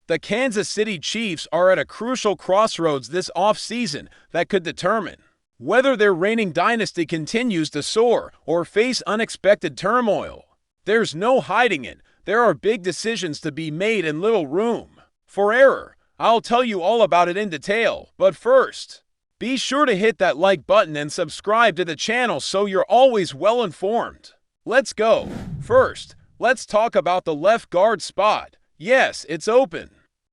The Kansas City Chiefs are at a crucial crossroads this offseason that could determine whether their reigning dynasty continues to soar or face unexpected turmoil. There's no hiding it. There are big decisions to be made and little room for error. I'll tell you all about it in detail, but first, be sure to hit that like button and subscribe to the channel so you're always well informed. Let's go. First, let's talk about the left guard spot. Yes, it's open.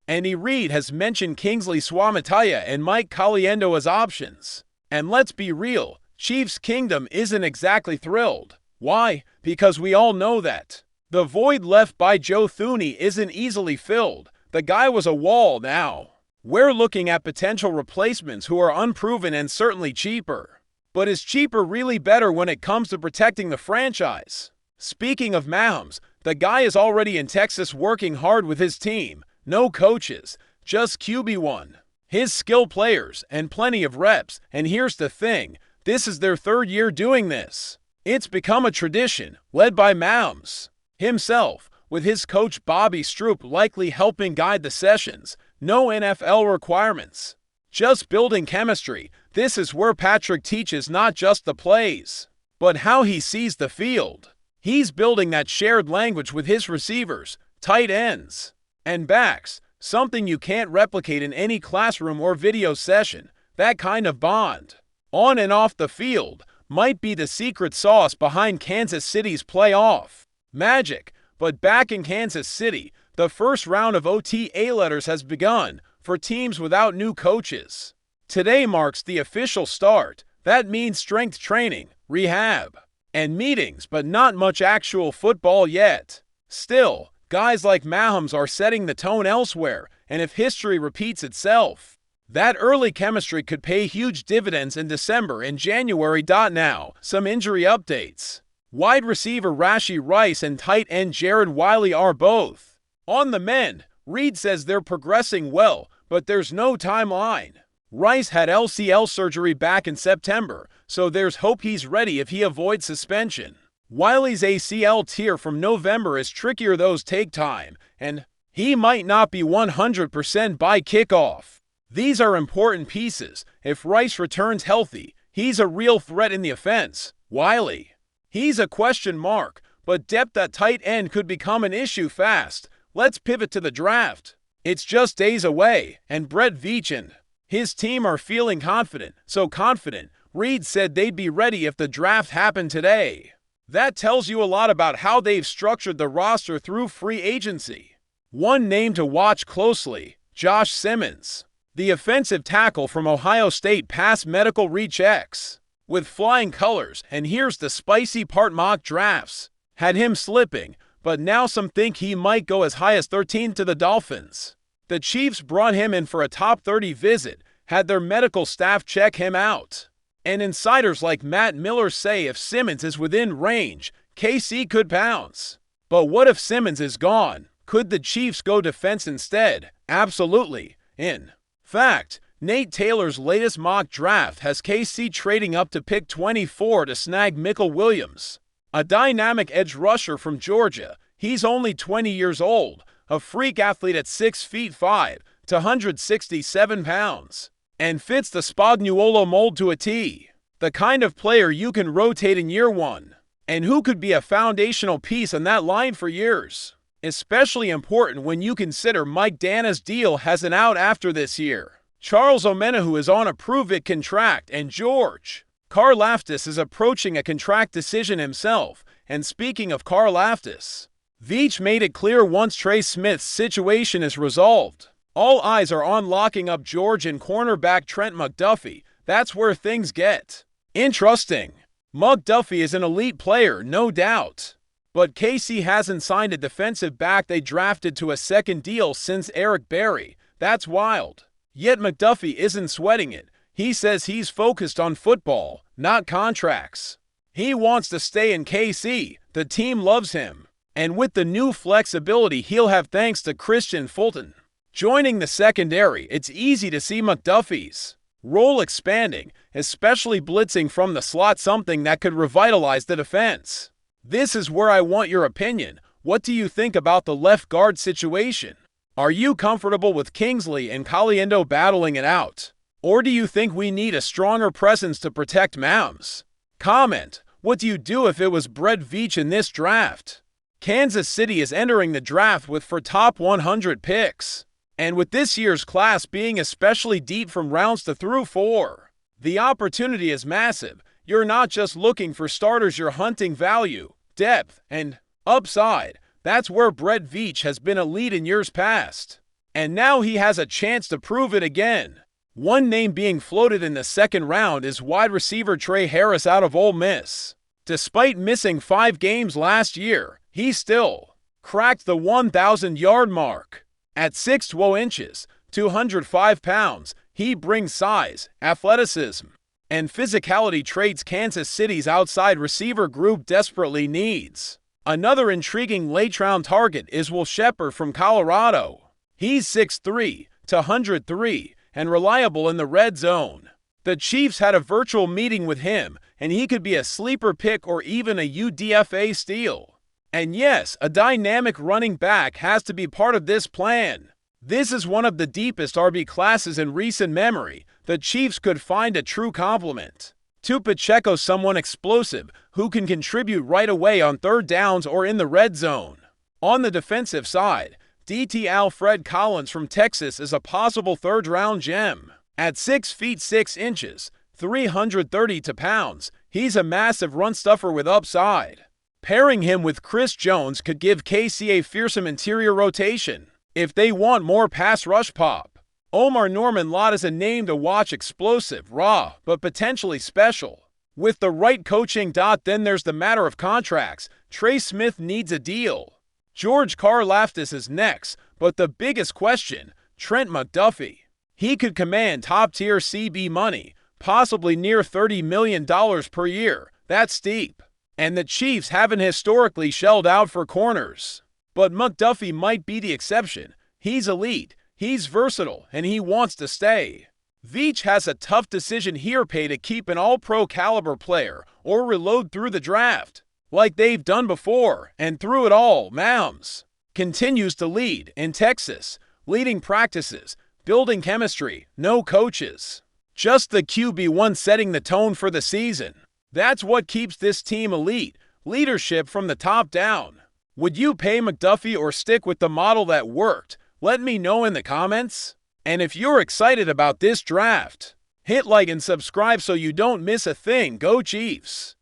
Andy Reid has mentioned Kingsley Suamataia and Mike Caliendo as options. And let's be real, Chiefs Kingdom isn't exactly thrilled. Why? Because we all know that the void left by Joe Thuney isn't easily filled. The guy was a wall now. We're looking at potential replacements who are unproven and certainly cheaper. But is cheaper really better when it comes to protecting the franchise? Speaking of Mahomes, the guy is already in Texas working hard with his team. No coaches, just QB1. His skill players and plenty of reps. And here's the thing, this is their third year doing this. It's become a tradition, led by Mahomes himself, with his coach Bobby Stroop likely helping guide the sessions. No NFL requirements. Just building chemistry. This is where Patrick teaches not just the plays, but how he sees the field. He's building that shared language with his receivers, tight ends, and backs. Something you can't replicate in any classroom or video session. That kind of bond, on and off the field, might be the secret sauce behind Kansas City's playoff magic. But back in Kansas City, the first round of OTA letters has begun for teams without new coaches. Today marks the official start. That means strength training, rehab, and meetings, but not much actual football yet. Still, guys like Mahomes are setting the tone elsewhere, and if history repeats itself, that early chemistry could pay huge dividends in December and January. Now, some injury updates. Wide receiver Rashee Rice and tight end Jared Wiley are both on the mend. Reid says they're progressing well, but there's no timeline. Rice had LCL surgery back in September, so there's hope he's ready if he avoids suspension. Wiley's ACL tear from November is trickier. Those take time, and he might not be 100% by kickoff. These are important pieces. If Rice returns healthy, he's a real threat in the offense. Wiley, he's a question mark, but depth at tight end could become an issue fast. Let's pivot to the draft. It's just days away, and Brett Veach and his team are feeling confident. So confident, Reid said they'd be ready if the draft happened today. That tells you a lot about how they've structured the roster through free agency. One name to watch closely, Josh Simmons. The offensive tackle from Ohio State passed medical rechecks with flying colors, and here's the spicy part: mock drafts had him slipping, but now some think he might go as high as 13 to the Dolphins. The Chiefs brought him in for a top 30 visit, had their medical staff check him out. And insiders like Matt Miller say if Simmons is within range, KC could pounce. But what if Simmons is gone? Could the Chiefs go defense instead? Absolutely. In fact, Nate Taylor's latest mock draft has KC trading up to pick 24 to snag Michael Williams, a dynamic edge rusher from Georgia. He's only 20 years old, a freak athlete at 6'5" to 167 pounds, and fits the Spagnuolo mold to a T. The kind of player you can rotate in year one, and who could be a foundational piece on that line for years. Especially important when you consider Mike Dana's deal has an out after this year. Charles Omenihu is on a prove-it contract, and George Karlaftis is approaching a contract decision himself. And speaking of Karlaftis, Veach made it clear once Trey Smith's situation is resolved, all eyes are on locking up George and cornerback Trent McDuffie. That's where things get interesting. McDuffie is an elite player, no doubt, but KC hasn't signed a defensive back they drafted to a second deal since Eric Berry. That's wild. Yet McDuffie isn't sweating it. He says he's focused on football, not contracts. He wants to stay in KC. The team loves him. And with the new flexibility he'll have thanks to Christian Fulton joining the secondary, it's easy to see McDuffie's role expanding, especially blitzing from the slot, something that could revitalize the defense. This is where I want your opinion. What do you think about the left guard situation? Are you comfortable with Kingsley and Caliendo battling it out? Or do you think we need a stronger presence to protect Mahomes? Comment, what do you do if it was Brett Veach in this draft? Kansas City is entering the draft for top 100 picks. And with this year's class being especially deep from rounds 2 through 4, the opportunity is massive. You're not just looking for starters, you're hunting value, depth, and upside. That's where Brett Veach has been elite in years past. And now he has a chance to prove it again. One name being floated in the 2nd round is wide receiver Trey Harris out of Ole Miss. Despite missing 5 games last year, he still cracked the 1,000-yard mark. At 6'12 inches, 205 pounds, he brings size, athleticism, and physicality traits Kansas City's outside receiver group desperately needs. Another intriguing late-round target is Will Shepard from Colorado. He's 6'3", 103, and reliable in the red zone. The Chiefs had a virtual meeting with him, and he could be a sleeper pick or even a UDFA steal. And yes, a dynamic running back has to be part of this plan. This is one of the deepest RB classes in recent memory. The Chiefs could find a true complement to Pacheco, someone explosive who can contribute right away on 3rd downs or in the red zone. On the defensive side, DT Alfred Collins from Texas is a possible 3rd-round gem. At 6 feet 6 inches, 330 pounds, he's a massive run stuffer with upside. Pairing him with Chris Jones could give KC a fearsome interior rotation if they want more pass rush pop. Omar Norman-Lott is a name to watch, explosive, raw, but potentially special. With the right coaching. Then there's the matter of contracts. Trey Smith needs a deal. George Karlaftis is next, but the biggest question, Trent McDuffie. He could command top-tier CB money, possibly near $30 million per year. That's steep. And the Chiefs haven't historically shelled out for corners. But McDuffie might be the exception. He's elite, he's versatile, and he wants to stay. Veach has a tough decision here: pay to keep an all-pro caliber player or reload through the draft, like they've done before. And through it all, Mahomes continues to lead in Texas, leading practices, building chemistry, no coaches. Just the QB1 setting the tone for the season. That's what keeps this team elite, leadership from the top down. Would you pay McDuffie or stick with the model that worked? Let me know in the comments. And if you're excited about this draft, hit like and subscribe so you don't miss a thing. Go Chiefs!